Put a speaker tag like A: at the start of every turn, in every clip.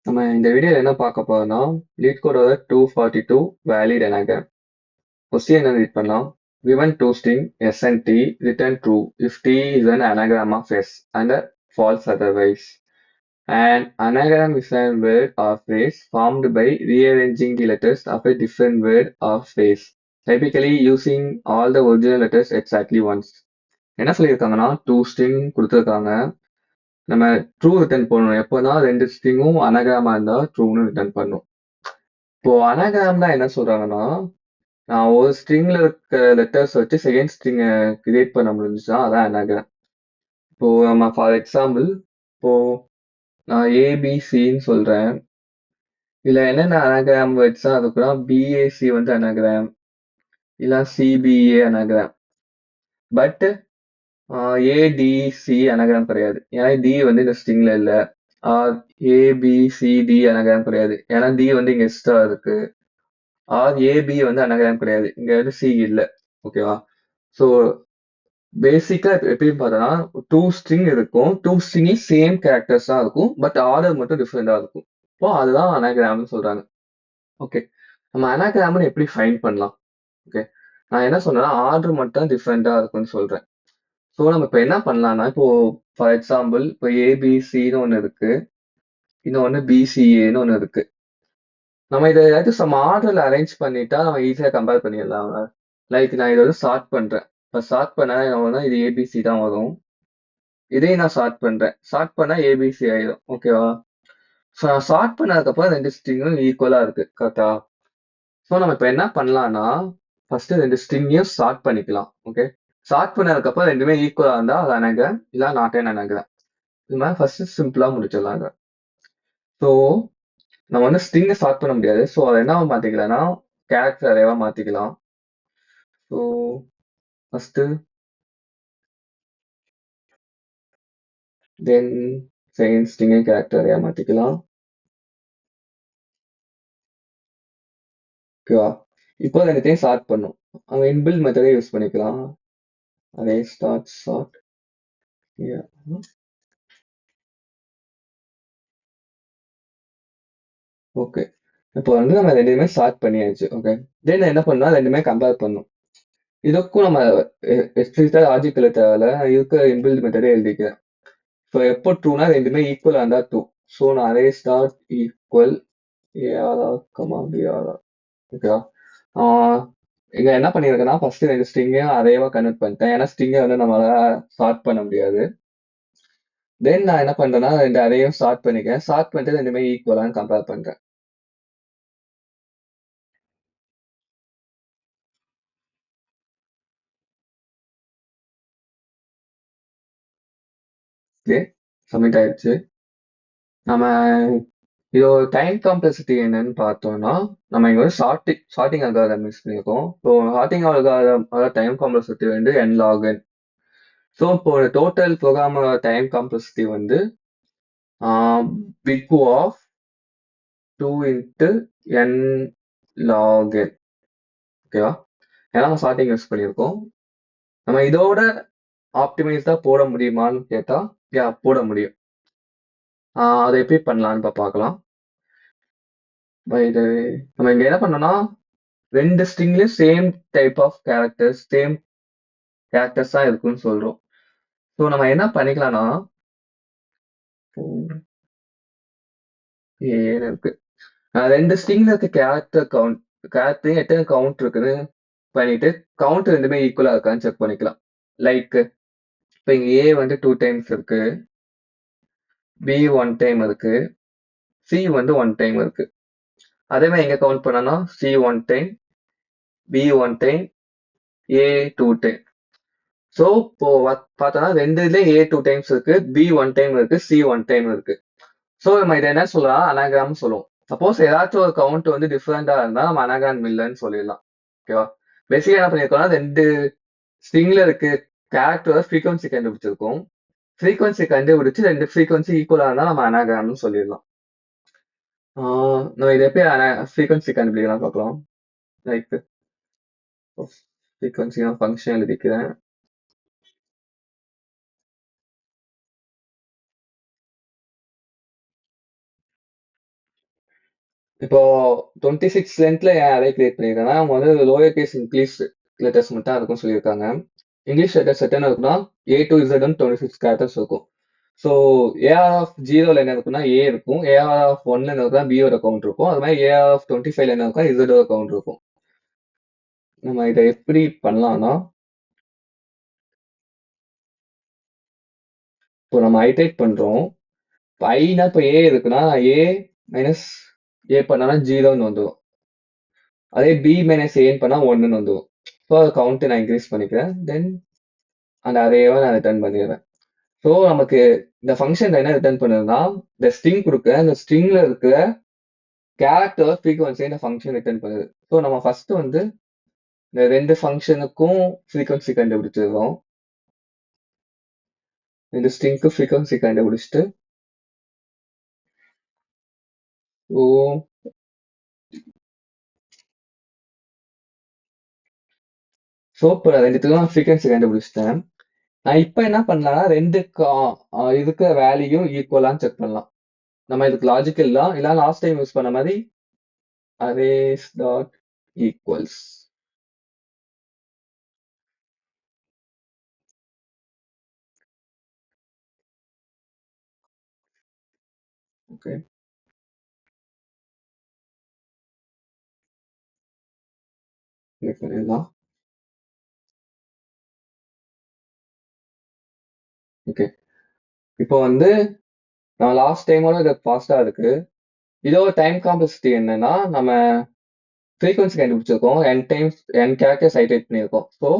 A: நம்ம இந்த வீடியோல என்ன பார்க்க போறோம்னா லீட் கோடோட 242 வேலிட் anagram. கொஸ்டின் என்ன ரீட் பண்ணலாம். Given two string s and t, return true if t is an anagram of s and false otherwise. An anagram is a word or phrase formed by rearranging the letters of a different word or phrase, typically using all the original letters exactly once. என்ன சொல்லியிருக்காங்கன்னா two string கொடுத்துருக்காங்க. நம்ம true return பண்ணணும். எப்போனா ரெண்டு ஸ்ட்ரிங்கும் அனகிராமா இருந்தா ட்ரூன்னு return பண்ணும். இப்போ அனகிராம்னா என்ன சொல்றாங்கன்னா, நான் ஒரு ஸ்ட்ரிங்ல இருக்க லெட்டர்ஸ் வச்சு செகண்ட் ஸ்ட்ரிங்கை கிரியேட் பண்ண முடிஞ்சுச்சுன்னா அதான் அனகிராம். இப்போ நம்ம ஃபார் எக்ஸாம்பிள், இப்போ நான் ஏபிசின்னு சொல்றேன். இதுல என்னென்ன அனகிராம் வேர்ட்ஸ் அதுக்குன்னா பிஏசி வந்து அனகிராம், இல்ல CPA anagram. But ADC anagram கிடையாது. ஏன்னா டி வந்து இந்த ஸ்ட்ரிங்ல இல்ல. ஆர் ஏபிசிடி அனகிராம் கிடையாது. ஏன்னா டி வந்து இங்க எக்ஸ்ட்ரா இருக்கு. ஆர் ஏபி வந்து அனகிராம் கிடையாது. இங்க வந்து சி இல்ல. ஓகேவா? ஸோ பேசிக்கா எப்படி பார்த்தோம்னா டூ ஸ்ட்ரிங் இருக்கும். டூ ஸ்ட்ரிங் சேம் கேரக்டர்ஸ் தான் இருக்கும். பட் ஆர்டர் மட்டும் டிஃப்ரெண்டா இருக்கும். இப்போ அதுதான் அனகிராம்னு சொல்றாங்க. ஓகே, நம்ம அனகிராம்னு எப்படி ஃபைண்ட் பண்ணலாம்? ஓகே, நான் என்ன சொன்னேன்னா ஆர்டர் மட்டும் டிஃப்ரெண்டா இருக்கும்னு சொல்றேன். ஸோ நம்ம இப்போ என்ன பண்ணலாம்னா, இப்போ ஃபார் எக்ஸாம்பிள் இப்போ ஏபிசின்னு ஒன்று இருக்கு, இன்னொன்று பிசிஏன்னு ஒன்று இருக்கு. நம்ம இதை ஏதாச்சும் சம் ஆர்டர்ல அரேஞ்ச் பண்ணிட்டா நம்ம ஈஸியாக கம்பேர் பண்ணிடலாம். லைக் நான் இதை வந்து ஸ்டார்ட் பண்றேன். இப்போ ஸ்டார்ட் பண்ணா இது ஏபிசி தான் வரும். இதையும் நான் ஸ்டார்ட் பண்றேன். ஸ்டார்ட் பண்ணா ஏபிசி ஆயிடும். ஓகேவா? ஸோ நான் ஸ்டார்ட் பண்ணதுக்கப்புறம் ரெண்டு ஸ்ட்ரிங்கும் ஈக்குவலா இருக்கு. கரெக்டா? ஸோ நம்ம இப்போ என்ன பண்ணலாம்னா, ஃபர்ஸ்ட் ரெண்டு ஸ்ட்ரிங்கையும் ஸ்டார்ட் பண்ணிக்கலாம். ஓகே, ஸ்டார்ட் பண்ணதுக்கப்புறம் ரெண்டுமே ஈக்குவலா இருந்தா அது அனகிராம், இல்ல நாட் அன் அனகிராம். இது மாதிரி ஃபர்ஸ்ட் சிம்பிளா முடிச்சிடலாம். ஸோ நம்ம வந்து ஸ்ட்ரிங்கை ஸ்டார்ட் பண்ண முடியாது. ஸோ அதை என்ன மாத்திக்கலாம்னா கேரக்டர் அரேவா மாத்திக்கலாம். ஸோ ஃபர்ஸ்ட் தென் செகண்ட் ஸ்ட்ரிங்கை கேரக்டர் அரேவா மாத்திக்கலாம். ஓகேவா? இப்போ ரெண்டுத்தையும் ஸ்டார்ட் பண்ணும். அவங்க இன்பில்ட் மெத்தடே யூஸ் பண்ணிக்கலாம். அரே ஸ்டார்ட் ஷார்ட். ஓகே, இப்போ வந்து நம்ம ரெண்டுமே ஸ்டார்ட் பண்ணியாச்சு. ஓகே, தென் என்ன பண்ணா ரெண்டுமே கம்பேர் பண்ணும். இதுக்கும் நம்ம எக்ஸ்பிளிசிட்டா லாஜிக்கல் தேவையில்ல, இருக்க இன்பில்ட் மெத்தடே எழுதிக்கிறேன். ஸோ எப்போ ட்ரூனா ரெண்டுமே ஈக்குவலா இருந்தா ட்ரூ. ஸோ நான் அரே ஸ்டார்ட் ஈக்குவல் ஏஆர்ஆர் கமா பிஆர்ஆர். ஓகேவா? இங்க என்ன பண்ணியிருக்கேன்னா ஃபர்ஸ்ட் ரெண்டு ஸ்ட்ரிங்கையும் அரேவா கன்வெர்ட் பண்ணிட்டேன். ஏன்னா ஸ்ட்ரிங்கை வந்து நம்மளால ஸ்டார்ட் பண்ண முடியாது. தென் நான் என்ன பண்றேன்னா ரெண்டு அரேயும் ஸ்டார்ட் பண்ணிக்கிறேன். ஸ்டார்ட் பண்ணிட்டு ரெண்டுமே ஈக்குவலான்னு கம்பேர் பண்றேன். ஓகே, சப்மிட் ஆயிடுச்சு. நம்ம இதோட டைம் காம்ப்ளெக்சிட்டி என்னன்னு பார்த்தோம்னா, நம்ம இங்க வந்து ஷார்ட்டிங் அல்காரிதம் யூஸ் பண்ணியிருக்கோம். So sorting algorithm time complexity வந்து n log n. ஸோ இப்போ டோட்டல் ப்ரோக்ராமோட டைம் காம்ப்ளெக்சிட்டி வந்து big O of 2 into n log n. ஓகேவா? ஏன்னா நம்ம ஷார்ட்டிங் யூஸ் பண்ணியிருக்கோம். நம்ம இதோட ஆப்டிமைஸ்டா போட முடியுமான்னு கேட்டா போட முடியும். அதை எப்படி பண்ணலான்னு பார்க்கலாம். இது நம்ம இங்க என்ன பண்ணோம்னா ரெண்டு ஸ்ட்ரிங்லயும் சேம் டைப் ஆஃப் கேரக்டர்ஸ் தான் இருக்குன்னு சொல்றோம். ஸோ நம்ம என்ன பண்ணிக்கலாம்னா இருக்கு ரெண்டு ஸ்ட்ரிங்ல இருக்க கேரக்டர் எத்தனை கவுண்ட் இருக்குன்னு பண்ணிட்டு கவுண்ட் ரெண்டுமே ஈக்குவலா இருக்கான்னு செக் பண்ணிக்கலாம். லைக் இப்போ இங்க ஏ வந்து 2 டைம்ஸ் இருக்கு, பி 1 டைம் இருக்கு, சி வந்து 1 டைம் இருக்கு. அதே மாதிரி எங்க கவுண்ட் பண்ணனா சி 1 டைம், பி 1 டைம், ஏ 2 டைம். ஸோ இப்போ பார்த்தோம்னா ரெண்டுலயும் ஏ 2 டைம்ஸ் இருக்கு, பி 1 டைம் இருக்கு, சி 1 டைம் இருக்கு. ஸோ நம்ம இதை என்ன சொல்லலாம், அனாகிராம் சொல்லுவோம். சப்போஸ் ஏதாச்சும் ஒரு கவுண்ட் வந்து டிஃப்ரெண்டா இருந்தா நம்ம அனாகிராம் இல்லைன்னு சொல்லிடலாம். ஓகேவா? பேசிக்கா என்ன பண்ணிருக்கோம்னா ரெண்டு ஸ்ட்ரிங்ல இருக்கு கேரக்டர் ஃப்ரீக்வன்சி கண்டுபிடிச்சிருக்கோம். ஃப்ரீக்வன்சி கண்டுபிடிச்சு ரெண்டு ஃப்ரீக்வன்சி ஈக்குவலா இருந்தா நம்ம அனாகிராம்னு சொல்லிடலாம். நம்ம இதை எப்படி ஃப்ரீக்வன்சி கண்டுபிடிக்கலாம் பார்க்கலாம். லைக் ஃப்ரீக்வன்சி ஃபங்க்ஷன் எழுதிக்கிறேன். இப்போ 26 லென்த்ல ஏன் அரே கிரியேட் பண்ணியிருக்காங்கன்னா அவங்க வந்து லோயர் கேஸ் இங்கிலீஷ் லெட்டர்ஸ் மட்டும் தான் இருக்கும்னு சொல்லியிருக்காங்க. இங்கிலீஷ் லெட்டர்ஸ் எத்தனை இருக்குன்னா A to Z 26 கேரக்டர்ஸ் இருக்கும். ஸோ ஏஆர் ஆஃப் ஜீரோல என்ன இருக்குன்னா ஏ இருக்கும், ஏஆர் ஆஃப் ஒன்ல என்ன இருக்குன்னா பியோட கவுண்ட் இருக்கும், அது மாதிரி ஏஆர் ஆஃப் 25ல என்ன இருக்குன்னா இசடோட கவுண்ட் இருக்கும். நம்ம இதை எப்படி பண்ணலாம்னா, இப்போ நம்ம ஐட்ரேட் பண்றோம். இப்போ ஐனா இப்போ ஏ இருக்குன்னா ஏ மைனஸ் ஏ பண்ணானா ஜீரோன்னு வந்துடும். அதே பி மைனஸ் ஏன்னு பண்ணா ஒன்னுன்னு வந்துடும். ஸோ அதை கவுண்ட் நான் இன்க்ரீஸ் பண்ணிக்கிறேன். தென் அந்த அரேவை நான் ரிட்டர்ன் பண்ணிடுறேன். ஸோ நமக்கு இந்த ஃபங்க்ஷன் என்ன ரிட்டர்ன் பண்ணுதுன்னா, இந்த ஸ்ட்ரிங் கொடுக்க இந்த ஸ்ட்ரிங்ல இருக்கிற கேரக்டர் ஃப்ரீக்வன்சி இந்த ஃபங்க்ஷன் ரிட்டர்ன் பண்ணுது. ஸோ நம்ம ஃபர்ஸ்ட் வந்து இந்த ரெண்டு ஃபங்க்ஷனுக்கும் ஃப்ரீக்வன்சி கண்டுபிடிச்சிருக்கோம். இந்த ஸ்ட்ரிங்க்கு ஃப்ரீக்வன்சி கண்டுபிடிச்சிட்டு ஓ ஸோ இப்போ ரெண்டுத்துக்கும் ஃப்ரீக்வன்சி கண்டுபிடிச்சிட்டேன். நான் இப்போ என்ன பண்ணலாம்னா ரெண்டு இதுக்கு வேல்யூ ஈக்குவலான்னு செக் பண்ணலாம். நம்ம இதுக்கு லாஜிக் இல்ல லாஸ்ட் டைம் யூஸ் பண்ண மாதிரி arrays dot equals. Okay, click பண்ணிடலாம். ஓகே, இப்போ வந்து நம்ம லாஸ்ட் டைமோட இது ஃபாஸ்டா இருக்கு. இதோட டைம் காம்ப்ளெக்சிட்டி என்னன்னா நம்ம ஃப்ரீக்வன்சி கண்டுபிடிச்சிருக்கோம், n கேரக்டர்ஸ் ஐட்ரேட் பண்ணியிருக்கோம். So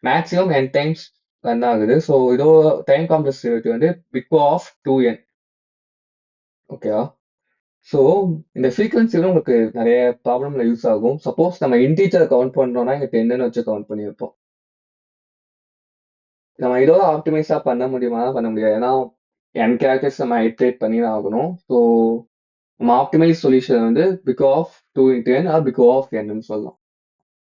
A: maximum n times run ஆகுது. ஸோ இதோ டைம் காம்ப்ளெக்சிட்டி வந்து பிக் ஆஃப் 2n. ஓகேவா? ஸோ இந்த ஃப்ரீக்வன்சி வந்து உங்களுக்கு நிறைய ப்ராப்ளம்ல யூஸ் ஆகும். சப்போஸ் நம்ம இன்டீஜர் கவுண்ட் பண்றோம்னா இங்க 10 வச்சு கவுண்ட் பண்ணியிருப்போம். நம்ம இதோட ஆப்டிமைஸா பண்ண முடியுமா? பண்ண முடியாது. ஏன்னா n கேரக்டர்ஸ் நம்ம ஐட்ரேட் பண்ணி தான் ஆகணும். ஸோ நம்ம ஆப்டிமைஸ் சொல்யூஷன் வந்து big of 2 into n or big of n சொல்லலாம்.